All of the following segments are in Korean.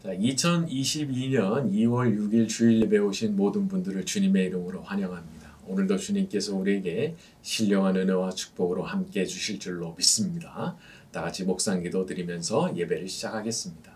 자, 2022년 2월 6일 주일 예배 오신 모든 분들을 주님의 이름으로 환영합니다. 오늘도 주님께서 우리에게 신령한 은혜와 축복으로 함께 해주실 줄로 믿습니다. 다 같이 묵상 기도 드리면서 예배를 시작하겠습니다.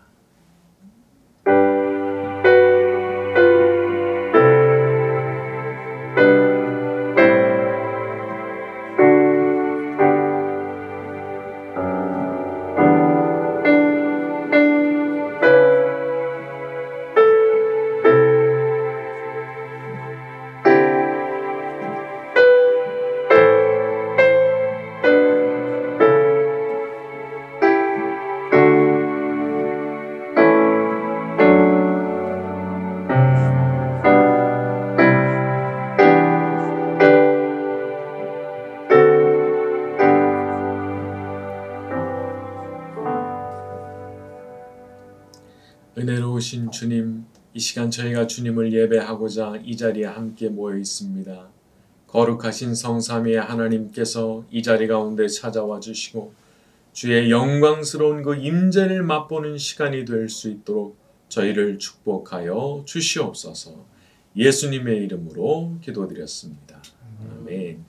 은혜로우신 주님, 이 시간 저희가 주님을 예배하고자 이 자리에 함께 모여 있습니다. 거룩하신 성삼위의 하나님께서 이 자리 가운데 찾아와 주시고 주의 영광스러운 그 임재를 맛보는 시간이 될 수 있도록 저희를 축복하여 주시옵소서. 예수님의 이름으로 기도드렸습니다. 아멘.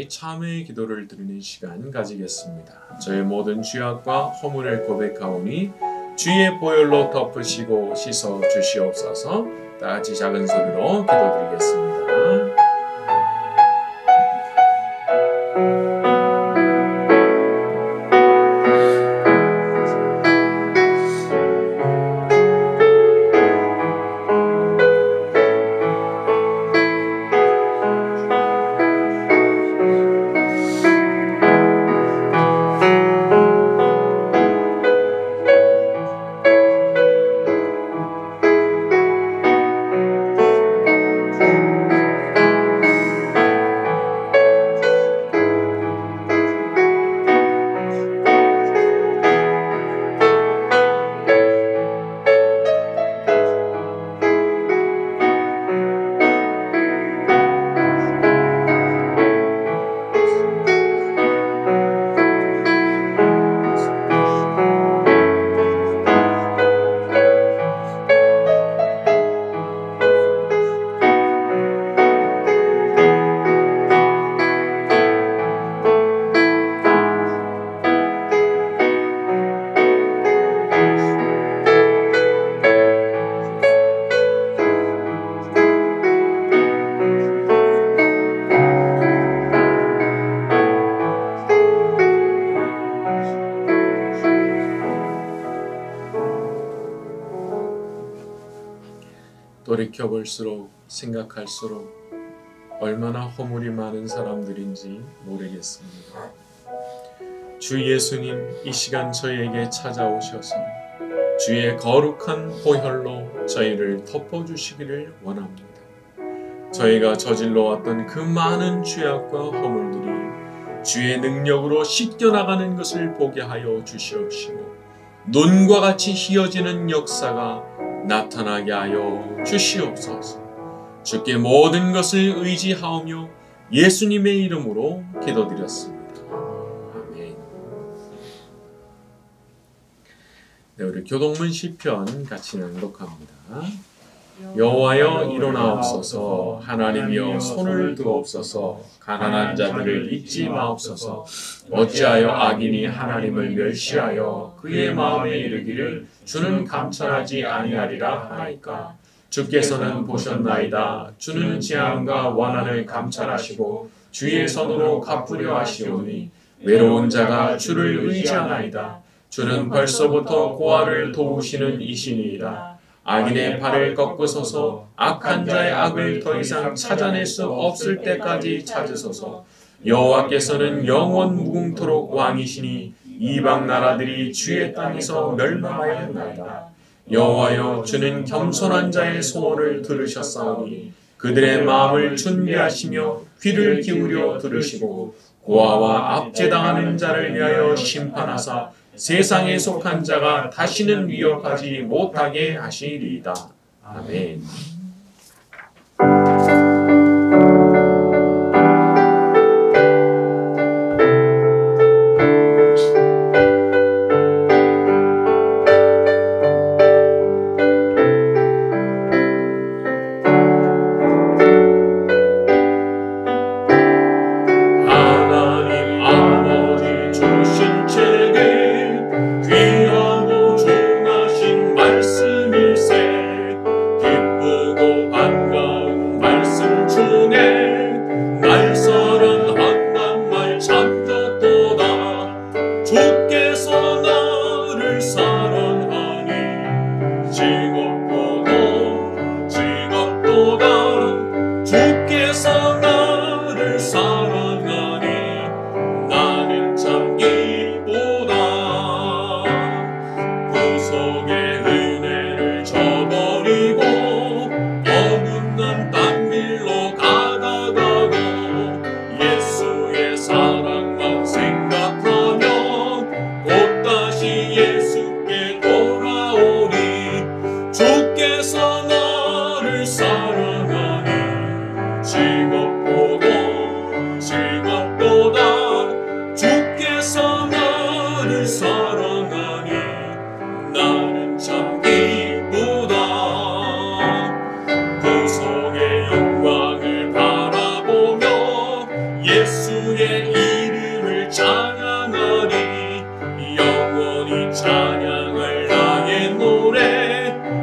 참회의 기도를 드리는 시간 가지겠습니다. 저의 모든 죄악과 허물을 고백하오니 주의 보혈로 덮으시고 씻어 주시옵소서. 다 같이 작은 소리로 기도드리겠습니다. 돌이켜볼수록 생각할수록 얼마나 허물이 많은 사람들인지 모르겠습니다. 주 예수님, 이 시간 저희에게 찾아오셔서 주의 거룩한 보혈로 저희를 덮어주시기를 원합니다. 저희가 저질러왔던 그 많은 죄악과 허물들이 주의 능력으로 씻겨나가는 것을 보게 하여 주시옵시고 눈과 같이 희어지는 역사가 나타나게 하여 주시옵소서. 주께 모든 것을 의지하오며 예수님의 이름으로 기도드렸습니다. 아멘. 네, 우리 교동문 시편 같이 낭독합니다. 여호와여 일어나옵소서, 하나님이여 손을 드옵소서, 가난한 자들을 잊지 마옵소서. 어찌하여 악인이 하나님을 멸시하여 그의 마음에 이르기를 주는 감찰하지 아니하리라 하나이까. 주께서는 보셨나이다. 주는 재앙과 원한을 감찰하시고 주의 손으로 갚으려 하시오니 외로운 자가 주를 의지하나이다. 주는 벌써부터 고아를 도우시는 이시니이다. 악인의 발을 꺾으소서. 악한 자의 악을 더 이상 찾아낼 수 없을 때까지 찾으소서. 여호와께서는 영원 무궁토록 왕이시니 이방 나라들이 주의 땅에서 멸망하였나이다. 여호와여, 주는 겸손한 자의 소원을 들으셨사오니 그들의 마음을 준비하시며 귀를 기울여 들으시고 고아와 압제당하는 자를 위하여 심판하사 세상에 속한 자가 다시는 위협하지 못하게 하시리이다. 아멘.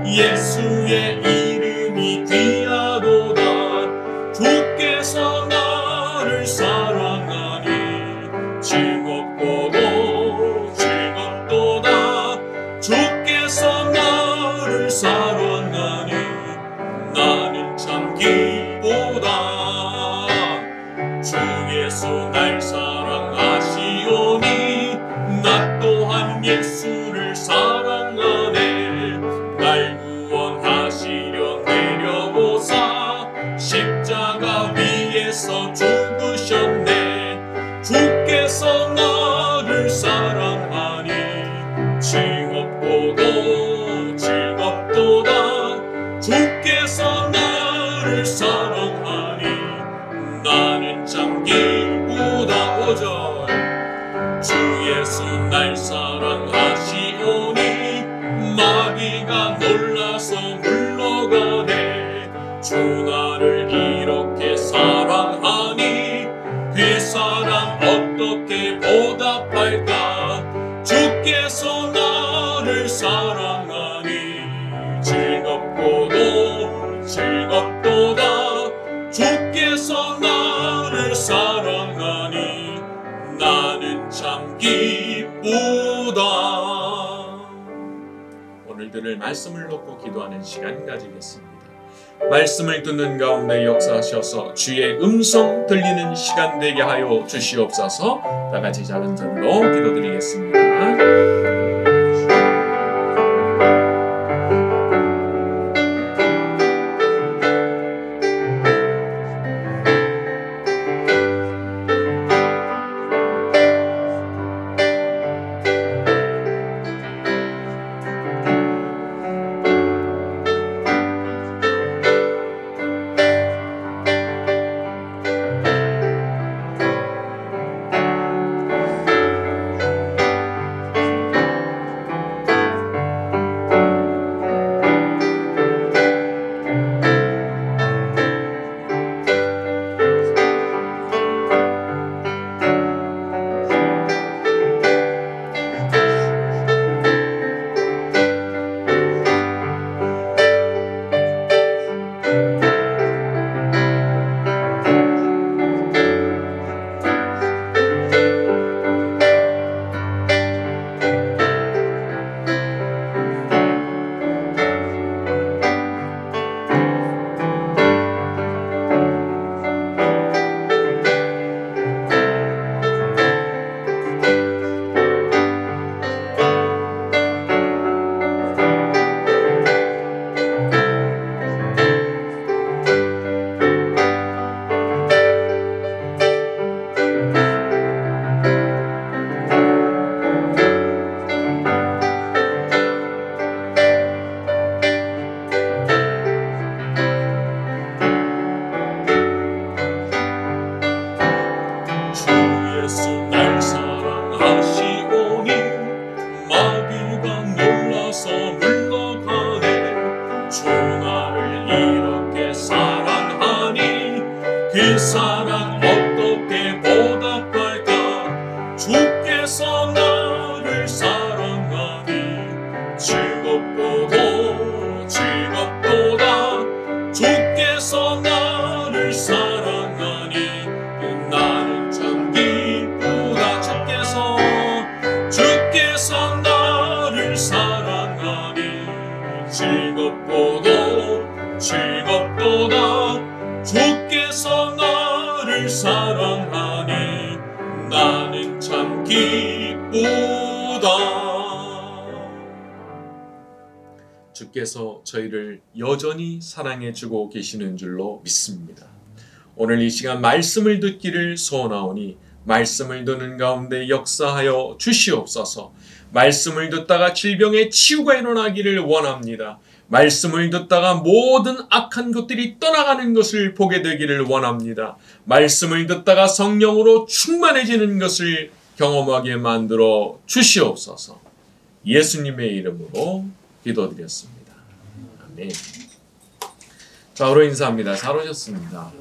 예수의 이름이 귀하도다. 주께서 나를 사랑하니 즐겁고도 즐겁도다. 주께서 나를 사랑하니 나는 참 기쁘다. 주 예수 날 사랑하시오니 나 또한 예수를 사랑하네. 날 구원하시려 내려오사 십자가 위에서 죽으셨네. 주께서 나를 사랑하니 즐겁고도 즐겁도다. 주께서 나를 사랑하니 나는 참 기쁘다. 5절 주 예수 날 사랑하시오니 마귀가 놀라서 물러가네. 주 나를 이렇게 사랑하니 그 사랑 어떻게 보답할까. 주께서 나를 사랑하니 즐겁고도 즐겁도다. 주께서 나를 사랑하니 나는 참 기쁘다. 오늘 들을 말씀을 놓고 기도하는 시간 가지겠습니다. 말씀을 듣는 가운데 역사하셔서 주의 음성 들리는 시간 되게 하여 주시옵소서. 다 같이 작은 소리로 기도드리겠습니다. 그 사랑 어떻게 보답할까? 주께서 나를 사랑하니 즐겁고도 즐겁도다. 주께서 나를 사랑하니 나는 참 기쁘다. 주께서 나를 사랑하니 즐겁고도 즐겁도다. 주께서 나를 사랑하니 나는 참 기쁘다. 주께서 저희를 여전히 사랑해주고 계시는 줄로 믿습니다. 오늘 이 시간 말씀을 듣기를 소원하오니 말씀을 듣는 가운데 역사하여 주시옵소서. 말씀을 듣다가 질병의 치유가 일어나기를 원합니다. 말씀을 듣다가 모든 악한 것들이 떠나가는 것을 보게 되기를 원합니다. 말씀을 듣다가 성령으로 충만해지는 것을 경험하게 만들어 주시옵소서. 예수님의 이름으로 기도드렸습니다. 아멘. 자, 으로 인사합니다. 잘 오셨습니다.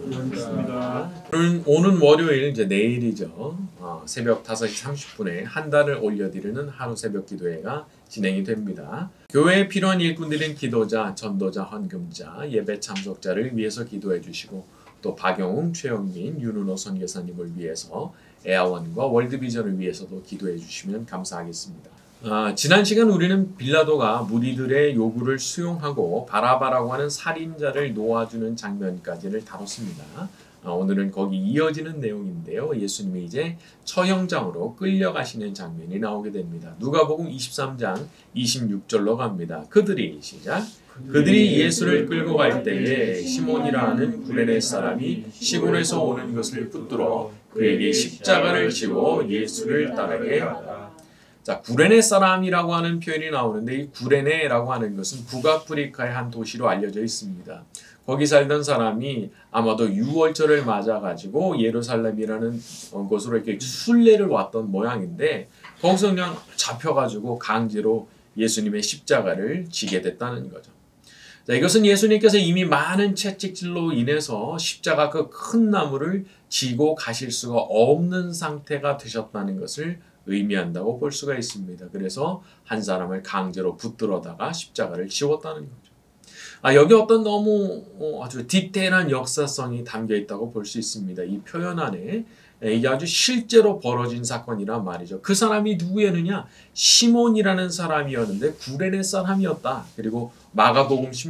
오는 월요일, 이제 내일이죠. 새벽 5시 30분에 한 달을 올려드리는 하루 새벽 기도회가 진행이 됩니다. 교회에 필요한 일꾼들인 기도자, 전도자, 헌금자, 예배 참석자를 위해서 기도해 주시고 또 박영웅, 최영민, 윤은호 선교사님을 위해서 에아원과 월드비전을 위해서도 기도해 주시면 감사하겠습니다. 지난 시간 우리는 빌라도가 무리들의 요구를 수용하고 바라바라고 하는 살인자를 놓아주는 장면까지를 다뤘습니다. 오늘은 거기 이어지는 내용인데요. 예수님이 이제 처형장으로 끌려가시는 장면이 나오게 됩니다. 누가복음 23장 26절로 갑니다. 그들이 예수를 끌고 갈 때에 시몬이라 하는 구레네 사람이 시골에서 오는 것을 붙들어 그에게 십자가를 지고 예수를 따르게 하다. 자, 구레네 사람이라고 하는 표현이 나오는데 이 구레네라고 하는 것은 북아프리카의 한 도시로 알려져 있습니다. 거기 살던 사람이 아마도 유월절을 맞아가지고 예루살렘이라는 곳으로 이렇게 순례를 왔던 모양인데 거기서 그냥 잡혀가지고 강제로 예수님의 십자가를 지게 됐다는 거죠. 자, 이것은 예수님께서 이미 많은 채찍질로 인해서 십자가 그 큰 나무를 지고 가실 수가 없는 상태가 되셨다는 것을 의미한다고 볼 수가 있습니다. 그래서 한 사람을 강제로 붙들어다가 십자가를 지웠다는 거죠. 여기 어떤 너무 아주 디테일한 역사성이 담겨 있다고 볼 수 있습니다. 이 표현 안에 이게 아주 실제로 벌어진 사건이란 말이죠. 그 사람이 누구였느냐? 시몬이라는 사람이었는데 구레네 사람이었다. 그리고 마가복음을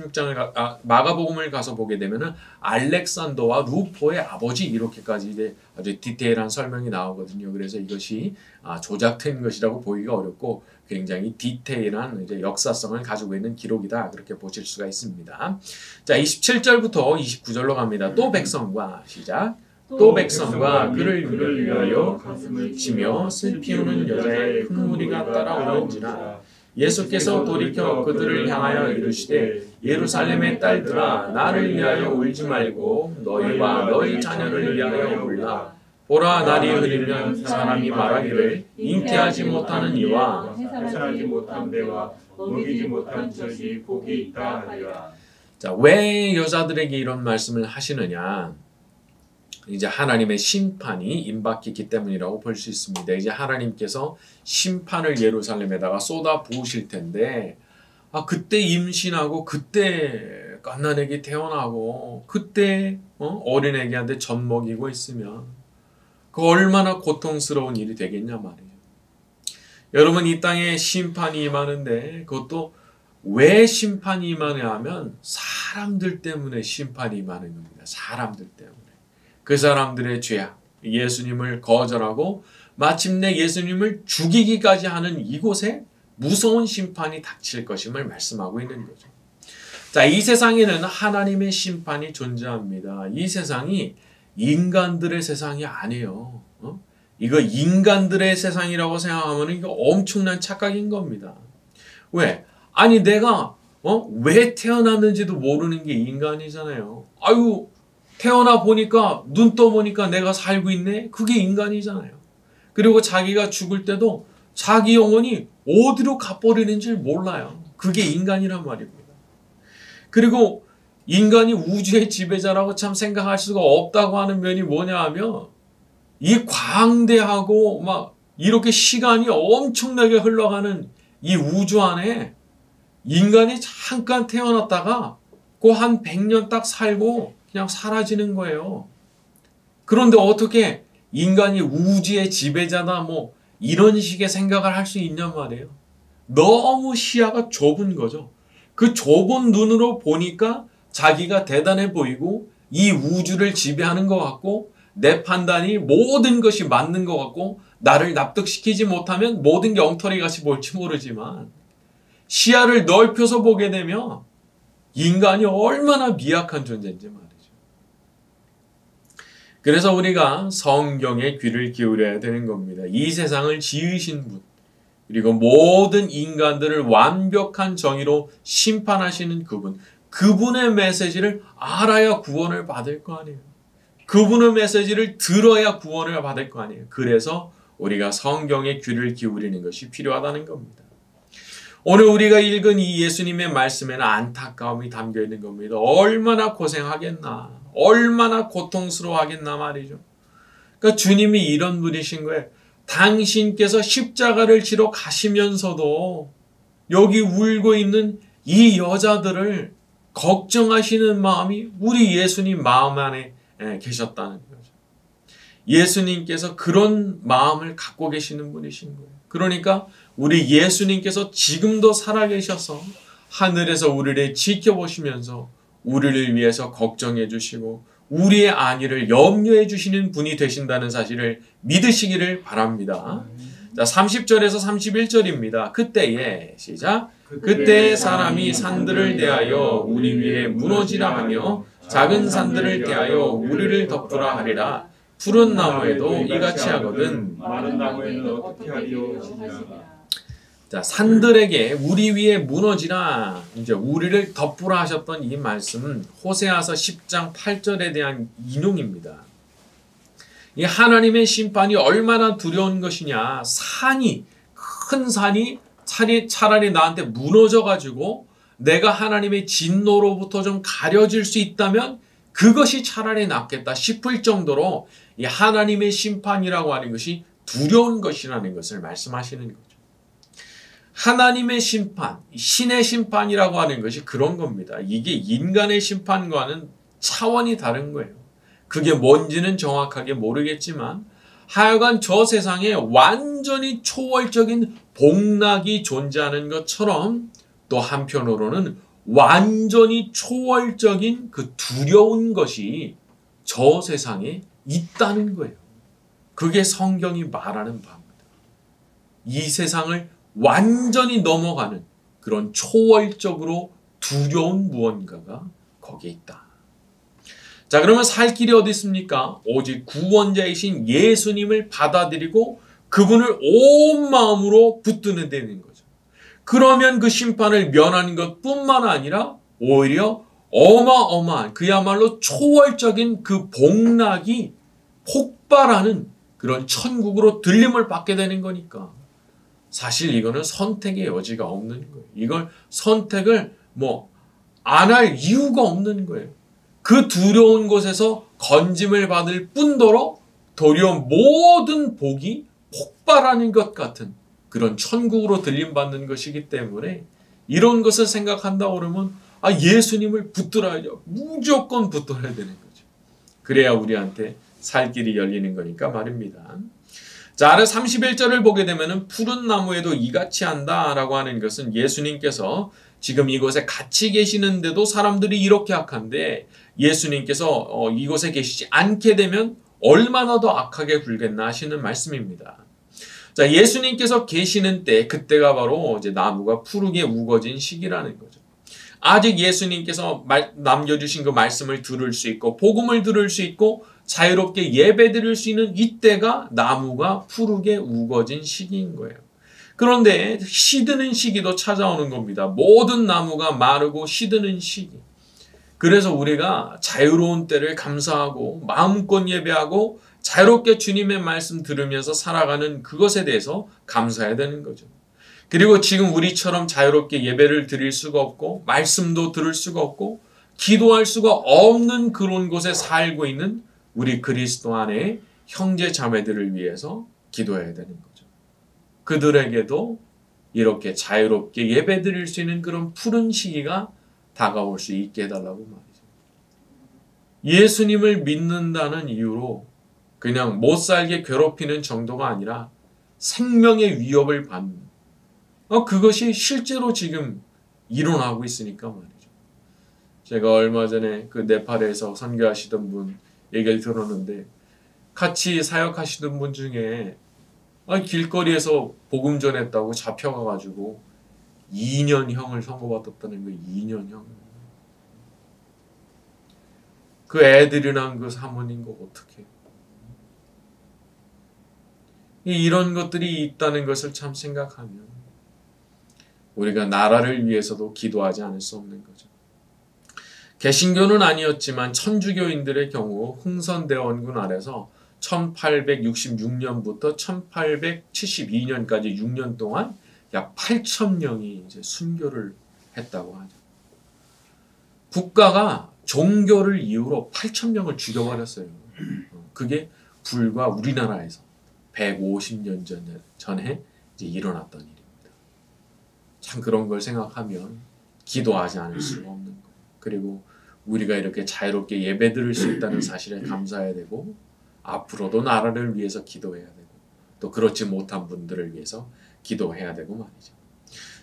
가서 보게 되면은 알렉산더와 루포의 아버지 이렇게까지 이제 아주 디테일한 설명이 나오거든요. 그래서 이것이 조작된 것이라고 보기가 어렵고 굉장히 디테일한 이제 역사성을 가지고 있는 기록이다. 그렇게 보실 수가 있습니다. 자, 27절부터 29절로 갑니다. 또 백성과 시작. 또 백성과 그를 위하여 가슴을 치며 슬피 우는 여자의 큰 무리가 따라오는지라. 예수께서 돌이켜 그들을 향하여 이르시되 예루살렘의 딸들아 나를 위하여 울지 말고 너희와 너희 자녀를 위하여 울라. 보라, 날이 흐리면 사람이 말하기를 잉태하지 못하는 이와 해산하지 못한 배와 먹이지 못한 젖이 복이 있다 하리라. 자, 왜 여자들에게 이런 말씀을 하시느냐? 이제 하나님의 심판이 임박했기 때문이라고 볼 수 있습니다. 이제 하나님께서 심판을 예루살렘에다가 쏟아 부으실 텐데, 그때 임신하고 그때 갓난아기 태어나고 그때 어린애기한테 젖 먹이고 있으면 그 얼마나 고통스러운 일이 되겠냐 말이에요. 여러분, 이 땅에 심판이 임하는데 그것도 왜 심판이 임하냐 하면 사람들 때문에 심판이 임하는 겁니다. 사람들 때문에. 그 사람들의 죄악, 예수님을 거절하고 마침내 예수님을 죽이기까지 하는 이곳에 무서운 심판이 닥칠 것임을 말씀하고 있는 거죠. 자, 이 세상에는 하나님의 심판이 존재합니다. 이 세상이 인간들의 세상이 아니에요. 이거 인간들의 세상이라고 생각하면 이거 엄청난 착각인 겁니다. 왜? 아니 내가 왜 태어났는지도 모르는 게 인간이잖아요. 아유, 태어나 보니까 눈 떠보니까 내가 살고 있네. 그게 인간이잖아요. 그리고 자기가 죽을 때도 자기 영혼이 어디로 가버리는지 몰라요. 그게 인간이란 말입니다. 그리고 인간이 우주의 지배자라고 참 생각할 수가 없다고 하는 면이 뭐냐 하면 이 광대하고 막 이렇게 시간이 엄청나게 흘러가는 이 우주 안에 인간이 잠깐 태어났다가 그 한 100년 딱 살고 그냥 사라지는 거예요. 그런데 어떻게 인간이 우주의 지배자다 뭐 이런 식의 생각을 할 수 있냔 말이에요. 너무 시야가 좁은 거죠. 그 좁은 눈으로 보니까 자기가 대단해 보이고 이 우주를 지배하는 것 같고 내 판단이 모든 것이 맞는 것 같고 나를 납득시키지 못하면 모든 게 엉터리같이 볼지 모르지만 시야를 넓혀서 보게 되면 인간이 얼마나 미약한 존재인지 말이죠. 그래서 우리가 성경에 귀를 기울여야 되는 겁니다. 이 세상을 지으신 분, 그리고 모든 인간들을 완벽한 정의로 심판하시는 그분의 메시지를 알아야 구원을 받을 거 아니에요. 그분의 메시지를 들어야 구원을 받을 거 아니에요. 그래서 우리가 성경에 귀를 기울이는 것이 필요하다는 겁니다. 오늘 우리가 읽은 이 예수님의 말씀에는 안타까움이 담겨 있는 겁니다. 얼마나 고생하겠나, 얼마나 고통스러워하겠나 말이죠. 그러니까 주님이 이런 분이신 거예요. 당신께서 십자가를 지러 가시면서도 여기 울고 있는 이 여자들을 걱정하시는 마음이 우리 예수님 마음 안에 계셨다는 거죠. 예수님께서 그런 마음을 갖고 계시는 분이신 거예요. 그러니까 우리 예수님께서 지금도 살아계셔서 하늘에서 우리를 지켜보시면서 우리를 위해서 걱정해 주시고 우리의 안위를 염려해 주시는 분이 되신다는 사실을 믿으시기를 바랍니다. 자, 30절에서 31절입니다. 그때에 시작. 그때 사람이 산들을 대하여 우리 위에 무너지라 하며 작은 산들을 대하여 우리를 덮으라 하리라. 푸른 나무에도 이같이 하거든 마른 나무에는 어떻게 하리요. 자, 산들에게 우리 위에 무너지라, 이제 우리를 덮으라 하셨던 이 말씀은 호세아서 10장 8절에 대한 인용입니다. 이 하나님의 심판이 얼마나 두려운 것이냐. 큰 산이 차라리 나한테 무너져가지고 내가 하나님의 진노로부터 좀 가려질 수 있다면 그것이 차라리 낫겠다 싶을 정도로 이 하나님의 심판이라고 하는 것이 두려운 것이라는 것을 말씀하시는 거죠. 하나님의 심판, 신의 심판이라고 하는 것이 그런 겁니다. 이게 인간의 심판과는 차원이 다른 거예요. 그게 뭔지는 정확하게 모르겠지만 하여간 저 세상에 완전히 초월적인 복락이 존재하는 것처럼 또 한편으로는 완전히 초월적인 그 두려운 것이 저 세상에 있다는 거예요. 그게 성경이 말하는 바입니다. 이 세상을 완전히 넘어가는 그런 초월적으로 두려운 무언가가 거기에 있다. 자, 그러면 살 길이 어디 있습니까? 오직 구원자이신 예수님을 받아들이고 그분을 온 마음으로 붙드는 데는 거죠. 그러면 그 심판을 면하는 것뿐만 아니라 오히려 어마어마한 그야말로 초월적인 그 복락이 폭발하는 그런 천국으로 들림을 받게 되는 거니까 사실 이거는 선택의 여지가 없는 거예요. 이걸 선택을 안 할 이유가 없는 거예요. 그 두려운 곳에서 건짐을 받을 뿐더러 도리어 모든 복이 폭발하는 것 같은 그런 천국으로 들림받는 것이기 때문에 이런 것을 생각한다고 그러면 예수님을 붙들어야죠. 무조건 붙들어야 되는 거죠. 그래야 우리한테 살 길이 열리는 거니까 말입니다. 자, 아래 31절을 보게 되면 푸른 나무에도 이같이 한다라고 하는 것은 예수님께서 지금 이곳에 같이 계시는데도 사람들이 이렇게 악한데 예수님께서 이곳에 계시지 않게 되면 얼마나 더 악하게 굴겠나 하시는 말씀입니다. 자, 예수님께서 계시는 때, 그때가 바로 이제 나무가 푸르게 우거진 시기라는 거죠. 아직 예수님께서 남겨주신 그 말씀을 들을 수 있고, 복음을 들을 수 있고, 자유롭게 예배 드릴 수 있는 이때가 나무가 푸르게 우거진 시기인 거예요. 그런데 시드는 시기도 찾아오는 겁니다. 모든 나무가 마르고 시드는 시기. 그래서 우리가 자유로운 때를 감사하고 마음껏 예배하고 자유롭게 주님의 말씀 들으면서 살아가는 그것에 대해서 감사해야 되는 거죠. 그리고 지금 우리처럼 자유롭게 예배를 드릴 수가 없고 말씀도 들을 수가 없고 기도할 수가 없는 그런 곳에 살고 있는 우리 그리스도 안에 형제 자매들을 위해서 기도해야 되는 거죠. 그들에게도 이렇게 자유롭게 예배 드릴 수 있는 그런 푸른 시기가 다가올 수 있게 해달라고 말이죠. 예수님을 믿는다는 이유로 그냥 못 살게 괴롭히는 정도가 아니라 생명의 위협을 받는 그것이 실제로 지금 일어나고 있으니까 말이죠. 제가 얼마 전에 그 네팔에서 선교하시던 분 얘기를 들었는데 같이 사역하시던 분 중에 길거리에서 복음 전했다고 잡혀가가지고 2년형을 선고받았다는 거예요. 2년형. 그 애들이랑 그 사모님 거 어떻게? 이런 것들이 있다는 것을 참 생각하면 우리가 나라를 위해서도 기도하지 않을 수 없는 거죠. 개신교는 아니었지만 천주교인들의 경우 흥선대원군 아래서 1866년부터 1872년까지 6년 동안 약 8,000명이 이제 순교를 했다고 하죠. 국가가 종교를 이유로 8,000명을 죽여버렸어요. 그게 불과 우리나라에서 150년 전에 이제 일어났던 일입니다. 참 그런 걸 생각하면 기도하지 않을 수가 없는 거예요. 그리고 우리가 이렇게 자유롭게 예배 드릴 수 있다는 사실에 감사해야 되고 앞으로도 나라를 위해서 기도해야 되고 또 그렇지 못한 분들을 위해서 기도해야 되고 말이죠.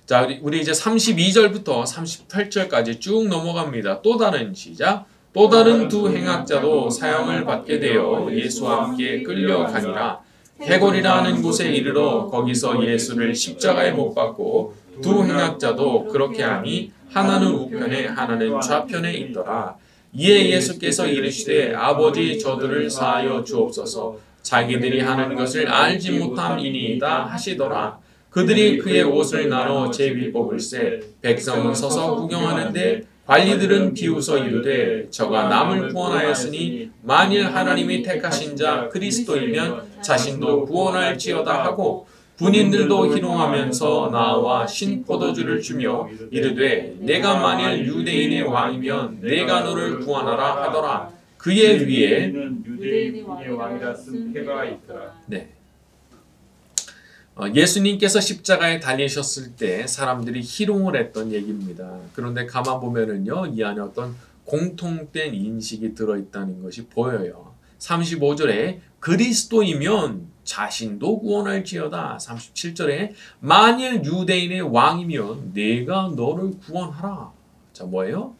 자, 우리 이제 32절부터 38절까지 쭉 넘어갑니다. 또 다른 시작. 또 다른 두 행악자도 사형을 받게 되어 예수와 함께 끌려가니라. 해골이라 하는 곳에 이르러 거기서 예수를 십자가에 못 박고 두 행악자도 그렇게 하니 하나는 우편에 하나는 좌편에 있더라. 이에 예수께서 이르시되 아버지 저들을 사하여 주옵소서 자기들이 하는 것을 알지 못함이니이다 하시더라. 그들이 그의 옷을 나눠 제비 뽑을세 백성은 서서 구경하는데 관리들은 비웃어 이르되 저가 남을 구원하였으니 만일 하나님이 택하신 자 그리스도이면 자신도 구원할지어다 하고 군인들도 희롱하면서 나와 신포도주를 주며 이르되 내가 만일 유대인의 왕이면 내가 너를 구원하라 하더라. 그의 위에 유대인의 왕이라 쓴 패가 있더라. 네. 예수님께서 십자가에 달리셨을 때 사람들이 희롱을 했던 얘기입니다. 그런데 가만 보면은요, 이 안에 어떤 공통된 인식이 들어있다는 것이 보여요. 35절에 그리스도이면 자신도 구원할지어다. 37절에 만일 유대인의 왕이면 내가 너를 구원하라. 자, 뭐예요?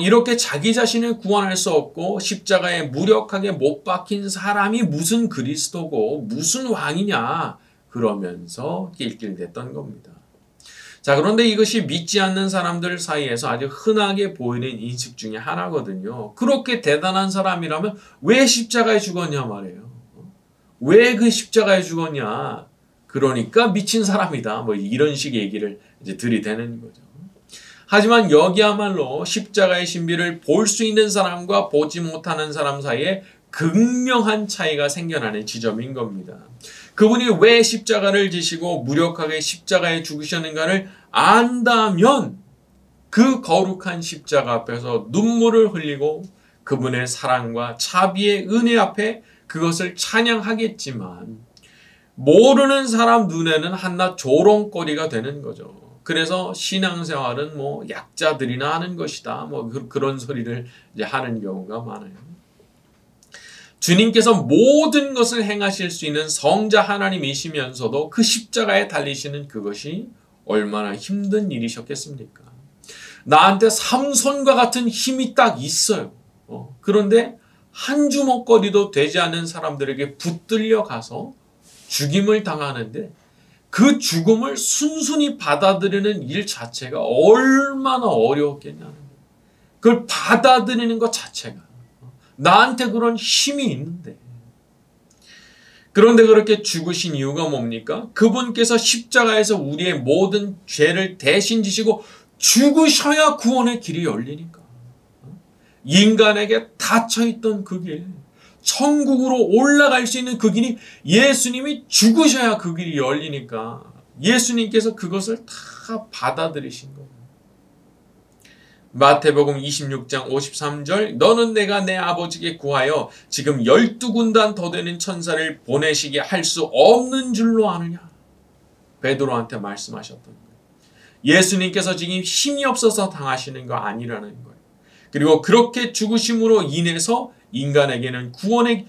이렇게 자기 자신을 구원할 수 없고 십자가에 무력하게 못 박힌 사람이 무슨 그리스도고 무슨 왕이냐 그러면서 낄낄댔던 겁니다. 자, 그런데 이것이 믿지 않는 사람들 사이에서 아주 흔하게 보이는 인식 중에 하나거든요. 그렇게 대단한 사람이라면 왜 십자가에 죽었냐 말이에요. 왜 그 십자가에 죽었냐. 그러니까 미친 사람이다. 뭐 이런 식의 얘기를 이제 들이대는 거죠. 하지만 여기야말로 십자가의 신비를 볼 수 있는 사람과 보지 못하는 사람 사이에 극명한 차이가 생겨나는 지점인 겁니다. 그분이 왜 십자가를 지시고 무력하게 십자가에 죽으셨는가를 안다면 그 거룩한 십자가 앞에서 눈물을 흘리고 그분의 사랑과 자비의 은혜 앞에 그것을 찬양하겠지만 모르는 사람 눈에는 한낱 조롱거리가 되는 거죠. 그래서 신앙생활은 뭐 약자들이나 하는 것이다. 뭐 그런 소리를 이제 하는 경우가 많아요. 주님께서 모든 것을 행하실 수 있는 성자 하나님이시면서도 그 십자가에 달리시는 그것이 얼마나 힘든 일이셨겠습니까? 나한테 삼손과 같은 힘이 딱 있어요. 그런데 한 주먹거리도 되지 않는 사람들에게 붙들려 가서 죽임을 당하는데 그 죽음을 순순히 받아들이는 일 자체가 얼마나 어려웠겠냐는 거예요. 그걸 받아들이는 것 자체가 나한테 그런 힘이 있는데 그런데 그렇게 죽으신 이유가 뭡니까? 그분께서 십자가에서 우리의 모든 죄를 대신 지시고 죽으셔야 구원의 길이 열리니까 인간에게 닫혀있던 그 길, 천국으로 올라갈 수 있는 그 길이 예수님이 죽으셔야 그 길이 열리니까 예수님께서 그것을 다 받아들이신 거예요. 마태복음 26장 53절 너는 내가 내 아버지께 구하여 지금 12군단 더 되는 천사를 보내시게 할 수 없는 줄로 아느냐. 베드로한테 말씀하셨던 거예요. 예수님께서 지금 힘이 없어서 당하시는 거 아니라는 거예요. 그리고 그렇게 죽으심으로 인해서 인간에게는 구원의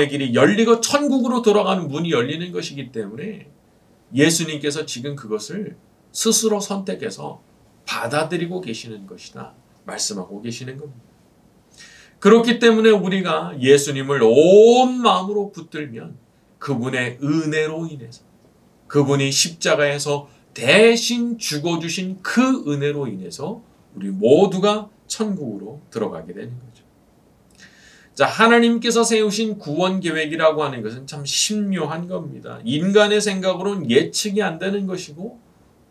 길이 열리고 천국으로 돌아가는 문이 열리는 것이기 때문에 예수님께서 지금 그것을 스스로 선택해서 받아들이고 계시는 것이다. 말씀하고 계시는 겁니다. 그렇기 때문에 우리가 예수님을 온 마음으로 붙들면 그분의 은혜로 인해서 그분이 십자가에서 대신 죽어주신 그 은혜로 인해서 우리 모두가 천국으로 들어가게 되는 거죠. 자, 하나님께서 세우신 구원 계획이라고 하는 것은 참 신묘한 겁니다. 인간의 생각으로는 예측이 안 되는 것이고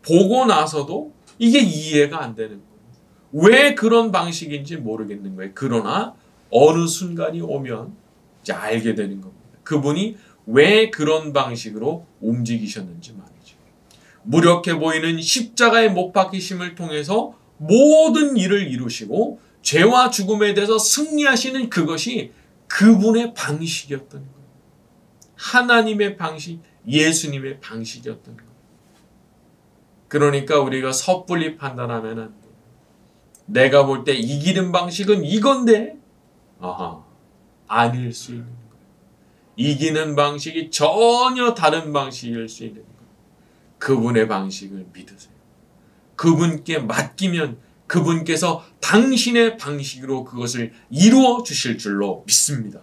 보고 나서도 이게 이해가 안 되는 거예요. 왜 그런 방식인지 모르겠는 거예요. 그러나 어느 순간이 오면 이제 알게 되는 겁니다. 그분이 왜 그런 방식으로 움직이셨는지 말이죠. 무력해 보이는 십자가의 못 박히심을 통해서 모든 일을 이루시고 죄와 죽음에 대해서 승리하시는 그것이 그분의 방식이었던 거예요. 하나님의 방식, 예수님의 방식이었던 거예요. 그러니까 우리가 섣불리 판단하면 안 돼요. 내가 볼 때 이기는 방식은 이건데 아닐 수 있는 거예요. 이기는 방식이 전혀 다른 방식일 수 있는 거예요. 그분의 방식을 믿으세요. 그분께 맡기면 그분께서 당신의 방식으로 그것을 이루어 주실 줄로 믿습니다.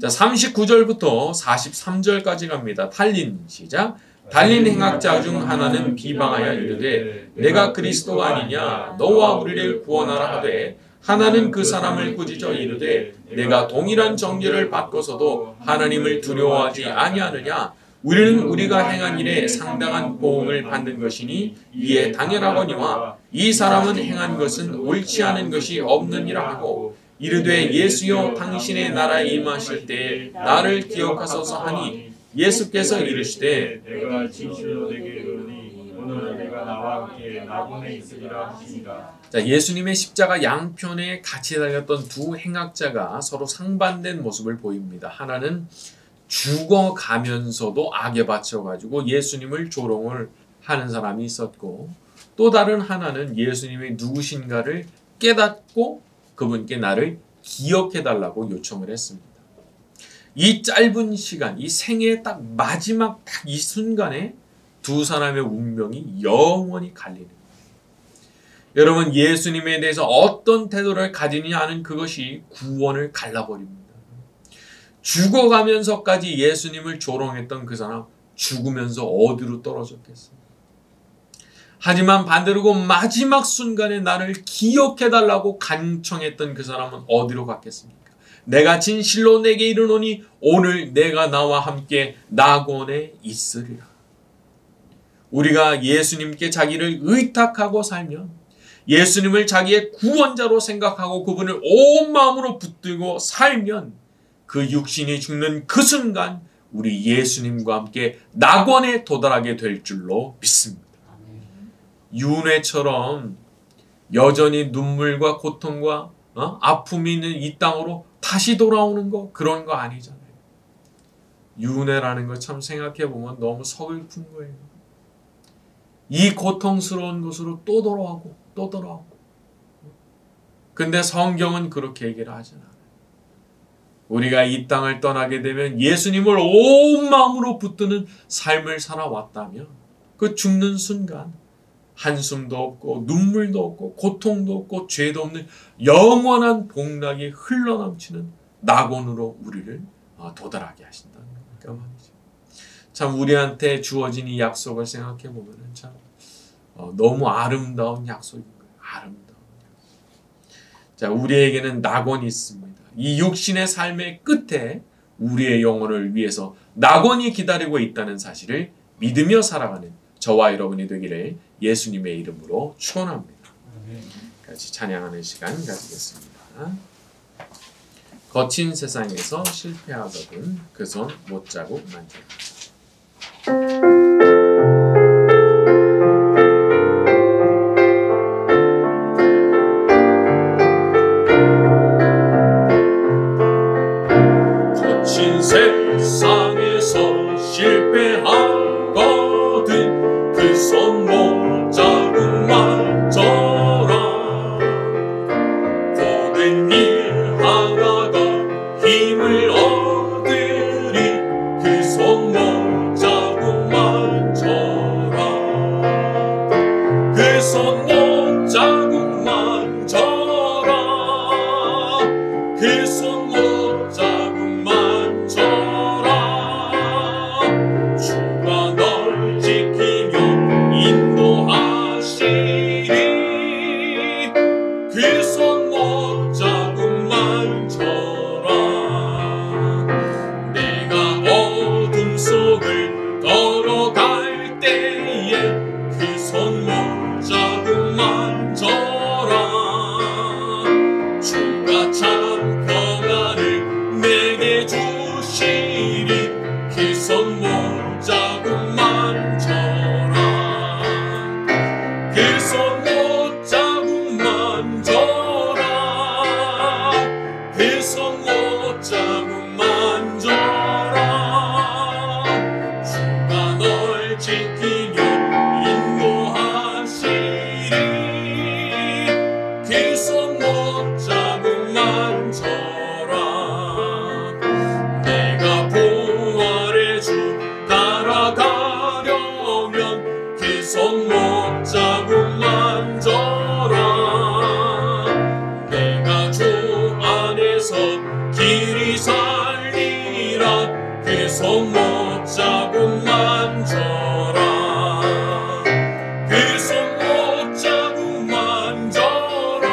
자, 39절부터 43절까지 갑니다. 달린 시작. 달린 행악자 중 하나는 비방하여 이르되 내가 그리스도가 아니냐 너와 우리를 구원하라 하되 하나는 그 사람을 꾸짖어 이르되 내가 동일한 정죄를 받고서도 하나님을 두려워하지 아니하느냐 우리는 우리가 행한 일에 상당한 보응을 받는 것이니 이에 당연하거니와 이 사람은 행한 것은 옳지 않은 것이 없느니라 하고 이르되 예수여 당신의 나라에 임하실 때에 나를 기억하소서 하니 예수께서 이르시되 내가 진실로 내게 이르노니 오늘 내가 나와 함께 나군에 있으리라 하시니라. 자, 예수님의 십자가 양편에 같이 달렸던 두 행악자가 서로 상반된 모습을 보입니다. 하나는 죽어가면서도 악에 받쳐가지고 예수님을 조롱을 하는 사람이 있었고 또 다른 하나는 예수님이 누구신가를 깨닫고 그분께 나를 기억해달라고 요청을 했습니다. 이 짧은 시간, 이 생애의 딱 마지막 딱 이 순간에 두 사람의 운명이 영원히 갈리는 거예요. 여러분, 예수님에 대해서 어떤 태도를 가지느냐 하는 그것이 구원을 갈라버립니다. 죽어가면서까지 예수님을 조롱했던 그 사람, 죽으면서 어디로 떨어졌겠어요? 하지만 반대로 그 마지막 순간에 나를 기억해달라고 간청했던 그 사람은 어디로 갔겠습니까? 내가 진실로 내게 이르노니 오늘 내가 나와 함께 낙원에 있으리라. 우리가 예수님께 자기를 의탁하고 살면, 예수님을 자기의 구원자로 생각하고 그분을 온 마음으로 붙들고 살면 그 육신이 죽는 그 순간 우리 예수님과 함께 낙원에 도달하게 될 줄로 믿습니다. 윤회처럼 여전히 눈물과 고통과 아픔이 있는 이 땅으로 다시 돌아오는 거, 그런 거 아니잖아요. 윤회라는 거 참 생각해보면 너무 서글픈 거예요. 이 고통스러운 곳으로 또 돌아오고 또 돌아오고. 근데 성경은 그렇게 얘기를 하잖아요. 우리가 이 땅을 떠나게 되면 예수님을 온 마음으로 붙드는 삶을 살아왔다면 그 죽는 순간 한숨도 없고 눈물도 없고 고통도 없고 죄도 없는 영원한 복락이 흘러넘치는 낙원으로 우리를 도달하게 하신다는 거니까 말이죠. 참 우리한테 주어진 이 약속을 생각해 보면 참 너무 아름다운 약속인 거예요. 아름다운 약속. 자, 우리에게는 낙원이 있습니다. 이 육신의 삶의 끝에 우리의 영혼을 위해서 낙원이 기다리고 있다는 사실을 믿으며 살아가는 저와 여러분이 되기를 예수님의 이름으로 축원합니다. 같이 찬양하는 시간 가지겠습니다. 거친 세상에서 실패하거든 그 손 못자국 만져. 거친 세상에서 실패하거든 그 손 못자국 만져라. 모든 일 하다가 힘을 얻으리 그 손 못자국 만져라. 그 손 못자국 만져라. 그 손 못자국 만져라. 주가 널 지키며 인도하시리. 그 손 못자국 만져라. 내가 어둠 속을 걸어갈 때에 그 손 못자국 만져라. 주가 참 평안을 내게 주시리. 그 손 못자국 만져라. 그 손 못자국 만져라. 그 손 못자국 만져라. 주가 널 지키며 인도하시리. 그 손 못자국 만져라. 내가 부활의 주 따라가려면 그 손 못자국 만져라. 내가 주 안에서 길이 살리라. 그 손 못자국 만져라. 그 손 못자국 만져라.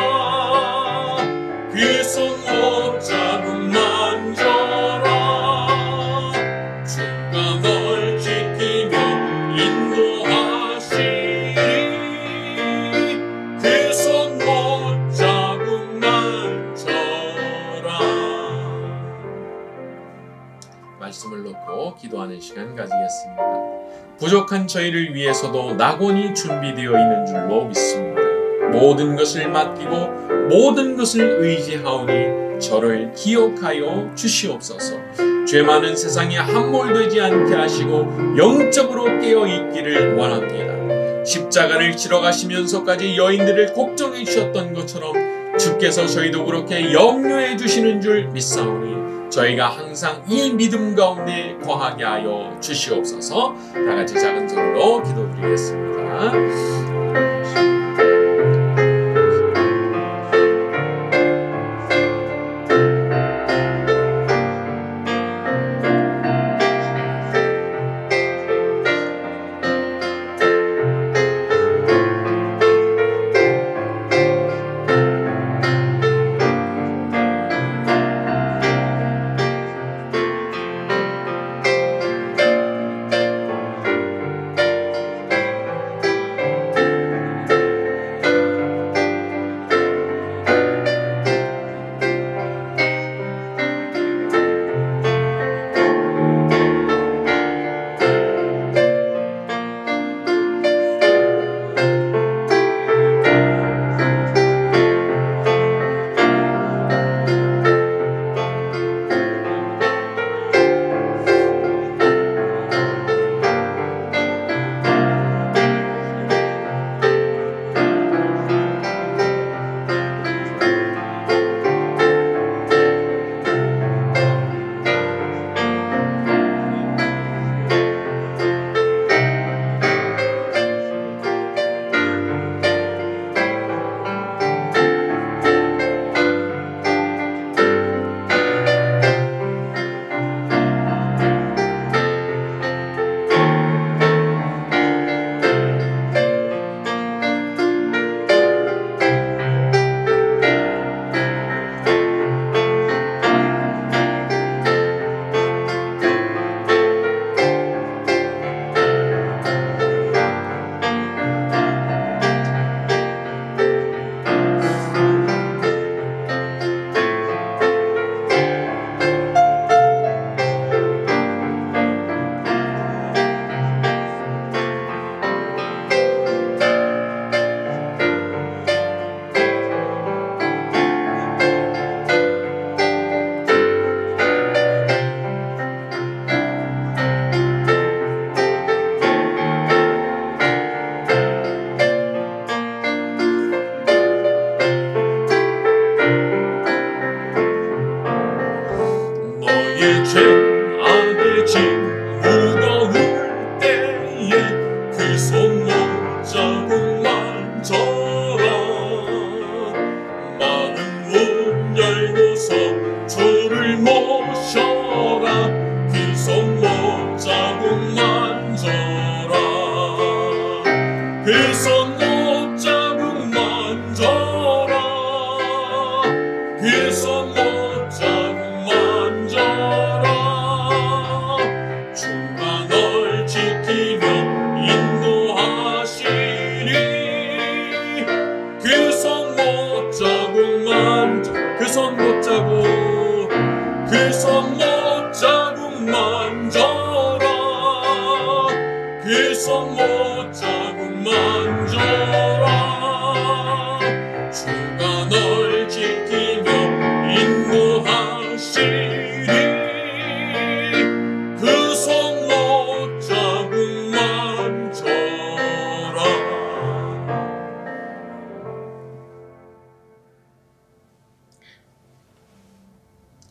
그 손 못자국 만져라. 주가 널 지키며 인도하시리. 그 손 못자국 만져라. 말씀을 놓고 기도하는 시간 가지겠습니다. 부족한 저희를 위해서도 낙원이 준비되어 있는 줄로 믿습니다. 모든 것을 맡기고 모든 것을 의지하오니 저를 기억하여 주시옵소서. 죄 많은 세상에 함몰되지 않게 하시고 영적으로 깨어있기를 원합니다. 십자가를 지러 가시면서까지 여인들을 걱정해 주셨던 것처럼 주께서 저희도 그렇게 염려해 주시는 줄 믿사오니 저희가 항상 이 믿음 가운데 거하게 하여 주시옵소서. 다 같이 작은 소리로 기도드리겠습니다.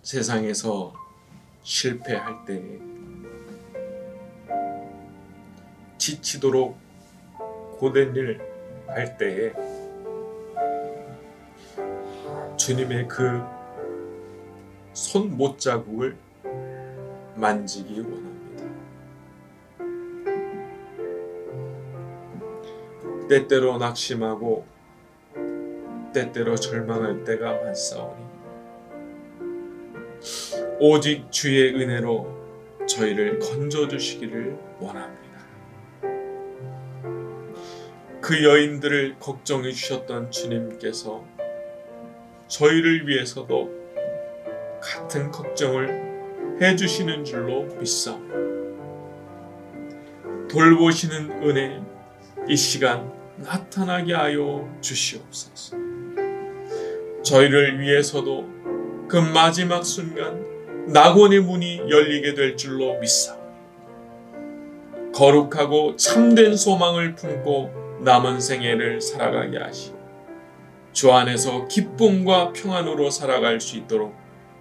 세상에서 실패할 때, 지치도록 고된 일 할 때에 주님의 그 손 못자국을 만지기 원합니다. 때때로 낙심하고 때때로 절망할 때가 많사오니 오직 주의 은혜로 저희를 건져주시기를 원합니다. 그 여인들을 걱정해 주셨던 주님께서 저희를 위해서도 같은 걱정을 해주시는 줄로 믿사옵니다. 돌보시는 은혜 이 시간 나타나게 하여 주시옵소서. 저희를 위해서도 그 마지막 순간 낙원의 문이 열리게 될 줄로 믿사옵니다. 거룩하고 참된 소망을 품고 남은 생애를 살아가게 하시고 주 안에서 기쁨과 평안으로 살아갈 수 있도록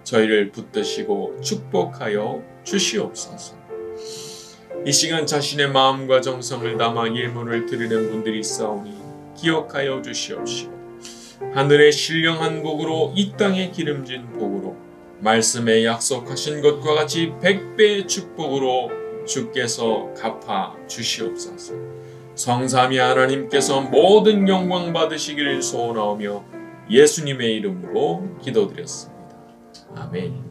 저희를 붙드시고 축복하여 주시옵소서. 이 시간 자신의 마음과 정성을 담아 예물을 드리는 분들이 있사오니 기억하여 주시옵시고 하늘의 신령한 복으로 이 땅의 기름진 복으로 말씀에 약속하신 것과 같이 100배의 축복으로 주께서 갚아 주시옵소서. 성삼위 하나님께서 모든 영광 받으시기를 소원하오며 예수님의 이름으로 기도드렸습니다. 아멘.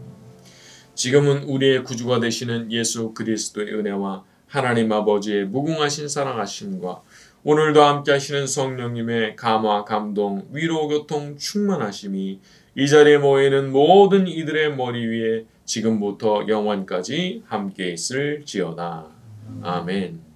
지금은 우리의 구주가 되시는 예수 그리스도의 은혜와 하나님 아버지의 무궁하신 사랑하심과 오늘도 함께 하시는 성령님의 감화, 감동, 위로, 교통, 충만하심이 이 자리에 모이는 모든 이들의 머리 위에 지금부터 영원까지 함께 있을지어다. 아멘.